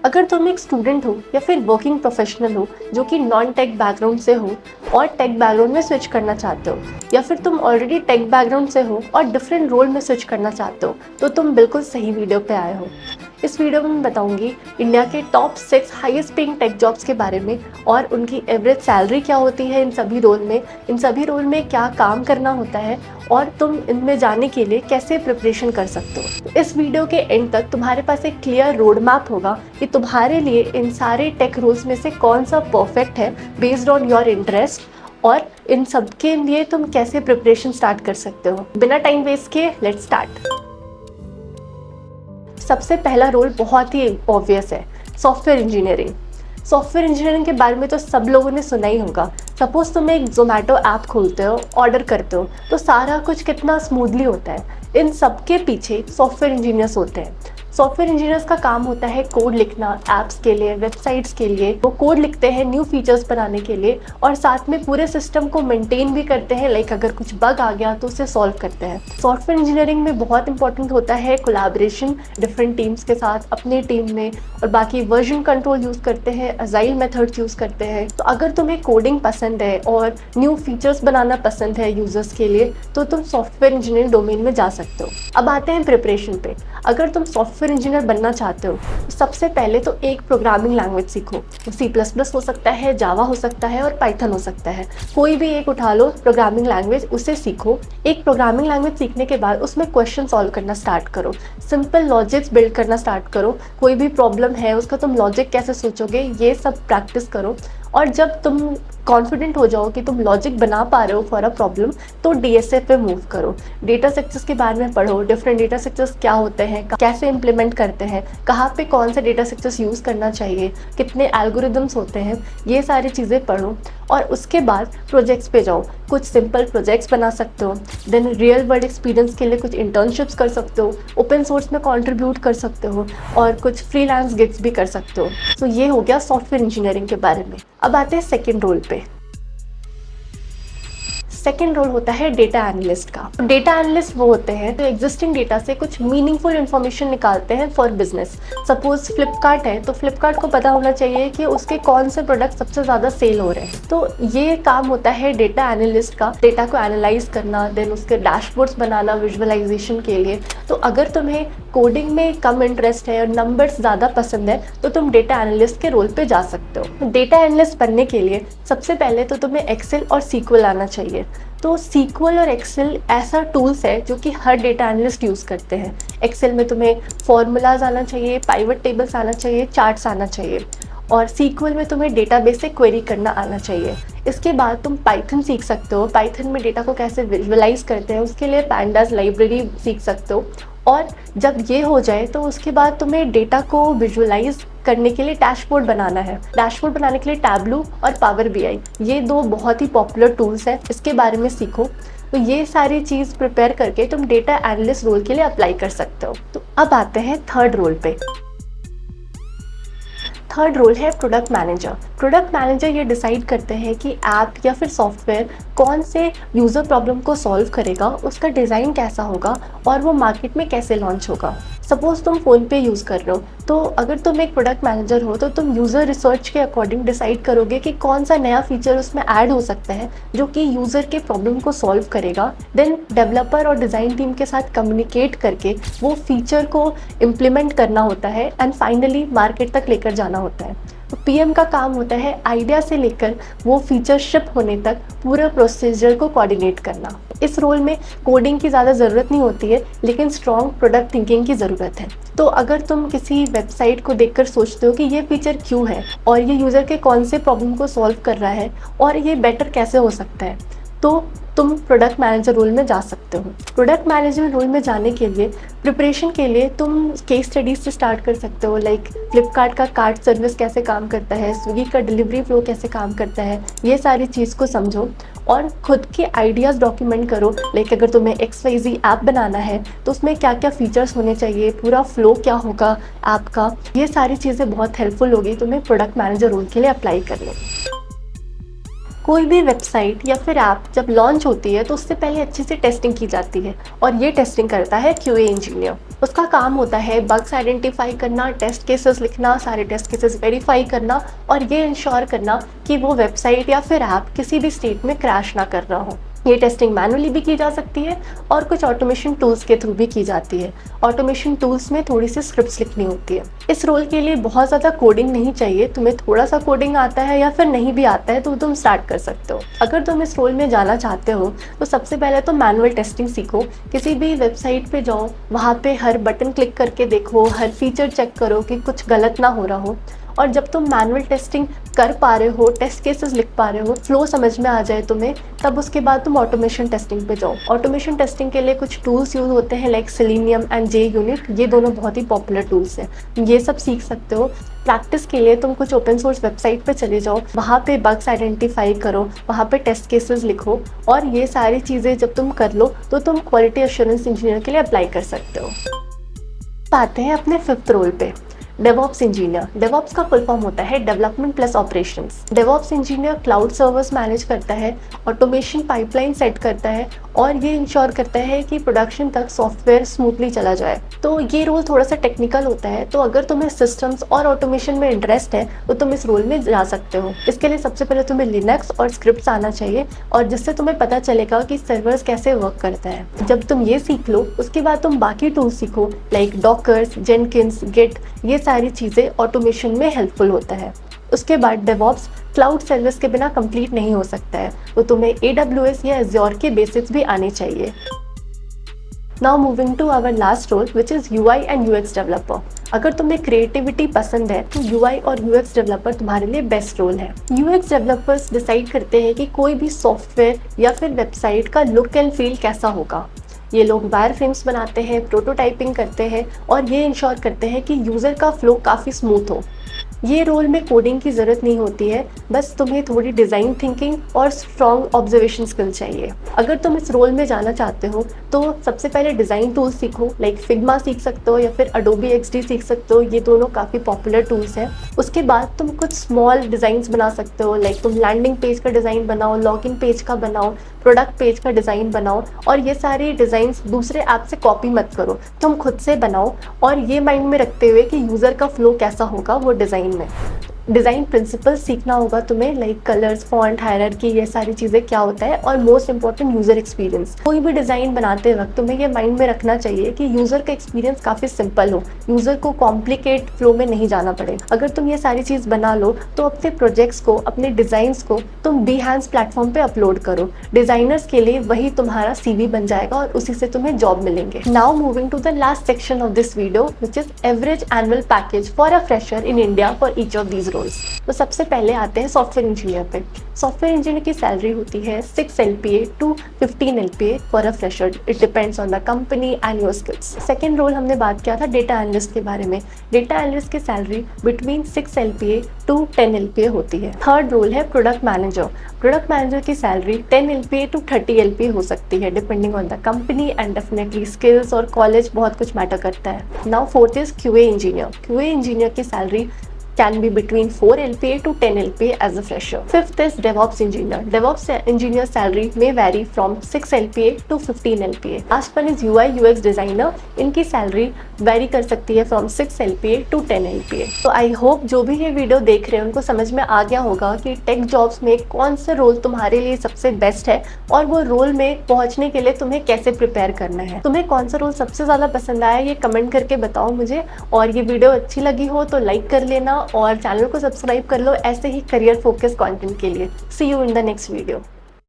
अगर तुम एक स्टूडेंट हो या फिर वर्किंग प्रोफेशनल हो जो कि नॉन टेक बैकग्राउंड से हो और टेक बैकग्राउंड में स्विच करना चाहते हो, या फिर तुम ऑलरेडी टेक बैकग्राउंड से हो और डिफरेंट रोल में स्विच करना चाहते हो, तो तुम बिल्कुल सही वीडियो पे आए हो। इस वीडियो में मैं बताऊंगी इंडिया के top 6 highest paying tech jobs के बारे में और उनकी एवरेज सैलरी क्या होती है इन सभी रोल में क्या काम करना होता है और तुम इनमें जाने के लिए कैसे प्रिपरेशन कर सकते हो। इस वीडियो के एंड तक तुम्हारे पास एक क्लियर रोड मैप होगा कि तुम्हारे लिए इन सारे टेक रोल्स में से कौन सा परफेक्ट है बेस्ड ऑन योर इंटरेस्ट, और इन सब के लिए तुम कैसे प्रिपरेशन स्टार्ट कर सकते हो। बिना टाइम वेस्ट किए लेट्स स्टार्ट। सबसे पहला रोल बहुत ही ऑब्वियस है, सॉफ्टवेयर इंजीनियरिंग। सॉफ्टवेयर इंजीनियरिंग के बारे में तो सब लोगों ने सुना ही होगा। सपोज तुम एक जोमेटो ऐप खोलते हो, ऑर्डर करते हो, तो सारा कुछ कितना स्मूथली होता है। इन सब के पीछे सॉफ्टवेयर इंजीनियर्स होते हैं। सॉफ्टवेयर इंजीनियर्स का काम होता है कोड लिखना, ऐप्स के लिए, वेबसाइट्स के लिए। वो कोड लिखते हैं न्यू फीचर्स बनाने के लिए और साथ में पूरे सिस्टम को मेंटेन भी करते हैं। लाइक अगर कुछ बग आ गया तो उसे सॉल्व करते हैं। सॉफ्टवेयर इंजीनियरिंग में बहुत इंपॉर्टेंट होता है कोलैबोरेशन डिफरेंट टीम्स के साथ अपने टीम में, और बाकी वर्जन कंट्रोल यूज़ करते हैं, अजाइल मेथड्स यूज़ करते हैं। तो अगर तुम्हें कोडिंग पसंद है और न्यू फीचर्स बनाना पसंद है यूजर्स के लिए, तो तुम सॉफ्टवेयर इंजीनियरिंग डोमेन में जा सकते हो। अब आते हैं प्रिपरेशन पे। अगर तुम सॉफ्टवेयर इंजीनियर बनना चाहते हो तो सबसे पहले तो एक प्रोग्रामिंग लैंग्वेज सीखो। C++ हो सकता है, जावा हो सकता है और पाइथन हो सकता है। कोई भी एक उठा लो प्रोग्रामिंग लैंग्वेज, उसे सीखो। एक प्रोग्रामिंग लैंग्वेज सीखने के बाद उसमें क्वेश्चन सॉल्व करना स्टार्ट करो, सिंपल लॉजिक्स बिल्ड करना स्टार्ट करो। कोई भी प्रॉब्लम है उसका तुम लॉजिक कैसे सोचोगे, ये सब प्रैक्टिस करो। और जब तुम कॉन्फिडेंट हो जाओ कि तुम लॉजिक बना पा रहे हो फॉर अ प्रॉब्लम, तो DSA पे मूव करो। डेटा स्ट्रक्चर्स के बारे में पढ़ो, डिफरेंट डेटा स्ट्रक्चर्स क्या होते हैं, कैसे इंप्लीमेंट करते हैं, कहाँ पे कौन से डेटा स्ट्रक्चर्स यूज़ करना चाहिए, कितने एल्गोरिदम्स होते हैं, ये सारी चीज़ें पढ़ो। और उसके बाद प्रोजेक्ट्स पे जाओ। कुछ सिंपल प्रोजेक्ट्स बना सकते हो, देन रियल वर्ल्ड एक्सपीरियंस के लिए कुछ इंटर्नशिप्स कर सकते हो, ओपन सोर्स में कंट्रीब्यूट कर सकते हो और कुछ फ्रीलांस गिग्स भी कर सकते हो। तो ये हो गया सॉफ्टवेयर इंजीनियरिंग के बारे में। अब आते हैं सेकेंड रोल पे। सेकेंड रोल होता है डेटा एनालिस्ट का। डेटा एनालिस्ट वो होते हैं जो एग्जिस्टिंग डेटा से कुछ मीनिंगफुल इन्फॉर्मेशन निकालते हैं फॉर बिजनेस। सपोज फ्लिपकार्ट है तो फ्लिपकार्ट को पता होना चाहिए कि उसके कौन से प्रोडक्ट सबसे ज़्यादा सेल हो रहे हैं। तो ये काम होता है डेटा एनालिस्ट का, डेटा को एनालाइज करना, देन उसके डैशबोर्ड्स बनाना विजुअलाइजेशन के लिए। तो अगर तुम्हें कोडिंग में कम इंटरेस्ट है और नंबर्स ज़्यादा पसंद है तो तुम डेटा एनालिस्ट के रोल पे जा सकते हो। डेटा एनालिस्ट बनने के लिए सबसे पहले तो तुम्हें एक्सेल और SQL आना चाहिए। तो SQL और एक्सेल ऐसा टूल्स है जो कि हर डेटा एनालिस्ट यूज़ करते हैं। एक्सेल में तुम्हें फॉर्मूलाज आना चाहिए, पाइवट टेबल्स आना चाहिए, चार्ट्स आना चाहिए, और SQL में तुम्हें डेटाबेस से क्वेरी करना आना चाहिए। इसके बाद तुम पाइथन सीख सकते हो। पाइथन में डेटा को कैसे विजुअलाइज करते हैं उसके लिए पैंडास लाइब्रेरी सीख सकते हो। और जब ये हो जाए तो उसके बाद तुम्हें डेटा को विजुअलाइज करने के लिए डैशबोर्ड बनाना है। डैशबोर्ड बनाने के लिए टैबलू और पावर BI, ये दो बहुत ही पॉपुलर टूल्स हैं, इसके बारे में सीखो। तो ये सारी चीज़ प्रिपेयर करके तुम डेटा एनालिस्ट रोल के लिए अप्लाई कर सकते हो। तो अब आते हैं थर्ड रोल पे। थर्ड रोल है प्रोडक्ट मैनेजर। प्रोडक्ट मैनेजर ये डिसाइड करते हैं कि ऐप या फिर सॉफ्टवेयर कौन से यूज़र प्रॉब्लम को सॉल्व करेगा, उसका डिज़ाइन कैसा होगा और वो मार्केट में कैसे लॉन्च होगा। सपोज तुम फ़ोन पे यूज़ कर रहे हो, तो अगर तुम एक प्रोडक्ट मैनेजर हो तो तुम यूज़र रिसर्च के अकॉर्डिंग डिसाइड करोगे कि कौन सा नया फीचर उसमें ऐड हो सकता है जो कि यूज़र के प्रॉब्लम को सॉल्व करेगा। देन डेवलपर और डिज़ाइन टीम के साथ कम्युनिकेट करके वो फीचर को इम्प्लीमेंट करना होता है एंड फाइनली मार्केट तक लेकर जाना होता है। तो PM का काम होता है आइडिया से लेकर वो फीचर शिप होने तक पूरे प्रोसीजर को कोऑर्डिनेट करना। इस रोल में कोडिंग की ज़्यादा ज़रूरत नहीं होती है, लेकिन स्ट्रॉन्ग प्रोडक्ट थिंकिंग की ज़रूरत है। तो अगर तुम किसी वेबसाइट को देखकर सोचते हो कि ये फीचर क्यों है और ये यूज़र के कौन से प्रॉब्लम को सॉल्व कर रहा है और ये बेटर कैसे हो सकता है, तो तुम प्रोडक्ट मैनेजर रोल में जा सकते हो। प्रोडक्ट मैनेजमेंट रोल में जाने के लिए प्रिपरेशन के लिए तुम केस स्टडीज से स्टार्ट कर सकते हो। लाइक फ्लिपकार्ट का कार्ट सर्विस कैसे काम करता है, स्विगी का डिलीवरी फ्लो कैसे काम करता है, ये सारी चीज़ को समझो और खुद के आइडियाज़ डॉक्यूमेंट करो। लाइक अगर तुम्हें XYZ ऐप बनाना है तो उसमें क्या क्या फीचर्स होने चाहिए, पूरा फ्लो क्या होगा ऐप का, ये सारी चीज़ें बहुत हेल्पफुल होगी तुम्हें प्रोडक्ट मैनेजर रोल के लिए अप्लाई करने। कोई भी वेबसाइट या फिर ऐप जब लॉन्च होती है तो उससे पहले अच्छी सी टेस्टिंग की जाती है और ये टेस्टिंग करता है QA इंजीनियर। उसका काम होता है बग्स आइडेंटिफाई करना, टेस्ट केसेस लिखना, सारे टेस्ट केसेस वेरीफाई करना और ये इंश्योर करना कि वो वेबसाइट या फिर ऐप किसी भी स्टेट में क्रैश ना कर रहा हो। ये टेस्टिंग मैनुअली भी की जा सकती है और कुछ ऑटोमेशन टूल्स के थ्रू भी की जाती है। ऑटोमेशन टूल्स में थोड़ी सी स्क्रिप्ट्स लिखनी होती है। इस रोल के लिए बहुत ज़्यादा कोडिंग नहीं चाहिए। तुम्हें थोड़ा सा कोडिंग आता है या फिर नहीं भी आता है तो तुम स्टार्ट कर सकते हो। अगर तुम इस रोल में जाना चाहते हो तो सबसे पहले तो मैनुअल टेस्टिंग सीखो। किसी भी वेबसाइट पे जाओ, वहाँ पे हर बटन क्लिक करके देखो, हर फीचर चेक करो कि कुछ गलत ना हो रहा हो। और जब तुम मैनुअल टेस्टिंग कर पा रहे हो, टेस्ट केसेस लिख पा रहे हो, फ्लो समझ में आ जाए तुम्हें, तब उसके बाद तुम ऑटोमेशन टेस्टिंग पे जाओ। ऑटोमेशन टेस्टिंग के लिए कुछ टूल्स यूज़ होते हैं लाइक सेलेनियम एंड JUnit। ये दोनों बहुत ही पॉपुलर टूल्स हैं, ये सब सीख सकते हो। प्रैक्टिस के लिए तुम कुछ ओपन सोर्स वेबसाइट पे चले जाओ, वहाँ पे बग्स आइडेंटिफाई करो, वहाँ पे टेस्ट केसेस लिखो और ये सारी चीज़ें जब तुम कर लो तो तुम क्वालिटी एश्योरेंस इंजीनियर के लिए अप्लाई कर सकते हो। आते हैं अपने 5th रोल पे, डेवऑप्स इंजीनियर। डेवऑप्स का फुल फॉर्म होता है development plus operations. DevOps engineer cloud servers manage करता है, ऑटोमेशन पाइपलाइन सेट करता है और ये इंश्योर करता है कि प्रोडक्शन तक सॉफ्टवेयर स्मूथली चला जाए। तो ये रोल थोड़ा सा टेक्निकल होता है, तो अगर तुम्हें सिस्टम्स और ऑटोमेशन में इंटरेस्ट है तो तुम इस रोल में जा सकते हो। इसके लिए सबसे पहले तुम्हें लिनक्स और स्क्रिप्ट्स आना चाहिए और जिससे तुम्हें पता चलेगा कि सर्वर्स कैसे वर्क करता है। जब तुम ये सीख लो उसके बाद तुम बाकी टूल्स सीखो लाइक डॉकर्स, जेनकिंस, गिट। ये सारी चीज़ें ऑटोमेशन में हेल्पफुल होता है। उसके बाद डेवऑप्स क्लाउड सर्विस के बिना कंप्लीट नहीं हो सकता है, तो तुम्हें AWS या Azure के बेसिक्स भी आने चाहिए। Now moving to our last role which is UI and UX developer. अगर तुम्हें क्रिएटिविटी पसंद है तो UI और UX डेवलपर तुम्हारे लिए बेस्ट रोल है। UX डेवलपर्स डिसाइड करते हैं कि कोई भी सॉफ्टवेयर या फिर वेबसाइट का लुक एंड फील कैसा होगा। ये लोग वायरफ्रेम्स बनाते हैं, प्रोटोटाइपिंग करते हैं और ये इंश्योर करते हैं कि यूज़र का फ्लो काफ़ी स्मूथ हो। ये रोल में कोडिंग की ज़रूरत नहीं होती है, बस तुम्हें थोड़ी डिज़ाइन थिंकिंग और स्ट्रॉन्ग ऑब्जर्वेशन स्किल चाहिए। अगर तुम इस रोल में जाना चाहते हो तो सबसे पहले डिज़ाइन टूल्स सीखो लाइक फिग्मा सीख सकते हो या फिर Adobe XD सीख सकते हो। ये दोनों काफ़ी पॉपुलर टूल्स हैं। उसके बाद तुम कुछ स्मॉल डिज़ाइंस बना सकते हो लाइक तुम लैंडिंग पेज का डिज़ाइन बनाओ, लॉगिन पेज का बनाओ, प्रोडक्ट पेज का डिज़ाइन बनाओ और ये सारे डिज़ाइंस दूसरे ऐप से कॉपी मत करो, तुम खुद से बनाओ और ये माइंड में रखते हुए कि यूज़र का फ्लो कैसा होगा वो डिज़ाइन में। डिज़ाइन प्रिंसिपल सीखना होगा तुम्हें लाइक कलर्स, फॉन्ट, हायरार्की, ये सारी चीज़ें क्या होता है और मोस्ट इंपॉर्टेंट यूज़र एक्सपीरियंस। कोई भी डिज़ाइन बनाते वक्त तुम्हें ये माइंड में रखना चाहिए कि यूज़र का एक्सपीरियंस काफ़ी सिंपल हो, यूज़र को कॉम्प्लिकेट फ्लो में नहीं जाना पड़े। अगर तुम ये सारी चीज़ बना लो तो अपने प्रोजेक्ट्स को, अपने डिज़ाइंस को तुम Behance प्लेटफॉर्म पे अपलोड करो। डिज़ाइनर्स के लिए वही तुम्हारा CV बन जाएगा और उसी से तुम्हें जॉब मिलेंगे। Now moving to the last section of this video which is average annual package for a fresher in India for each of these roles. तो सबसे पहले आते हैं सॉफ्टवेयर इंजीनियर पे। सॉफ्टवेयर इंजीनियर की सैलरी होती है 6 LPA to 15 LPA for a fresher. It depends on the company and your skills. Second role हमने बात किया था डेटा एनालिस्ट के बारे में। डेटा एनालिस्ट की salary between 6 LPA to 10 LPA होती है। थर्ड रोल है प्रोडक्ट मैनेजर। प्रोडक्ट मैनेजर की सैलरी 10 LPA टू 30 LPA हो सकती है depending on the company and definitely skills और कॉलेज बहुत कुछ मैटर करता है। Now fourth is QA engineer. QA engineer की salary can be between 4 LPA to 10 LPA as a fresher. Fifth is DevOps engineer. DevOps engineer salary may vary from 6 LPA to 15 LPA. Last one is UI UX designer. इनकी salary very कर सकती है from 6 LPA to 10 LPA. तो I hope जो भी ये video देख रहे हैं उनको समझ में आ गया होगा कि टेक जॉब्स में कौन सा रोल तुम्हारे लिए सबसे बेस्ट है और वो रोल में पहुंचने के लिए तुम्हें कैसे प्रिपेयर करना है। तुम्हें कौन सा रोल सबसे ज़्यादा पसंद आया ये कमेंट करके बताओ मुझे, और ये वीडियो अच्छी लगी हो तो लाइक कर लेना और चैनल को सब्सक्राइब कर लो ऐसे ही करियर फोकस कंटेंट के लिए। See you in the next video.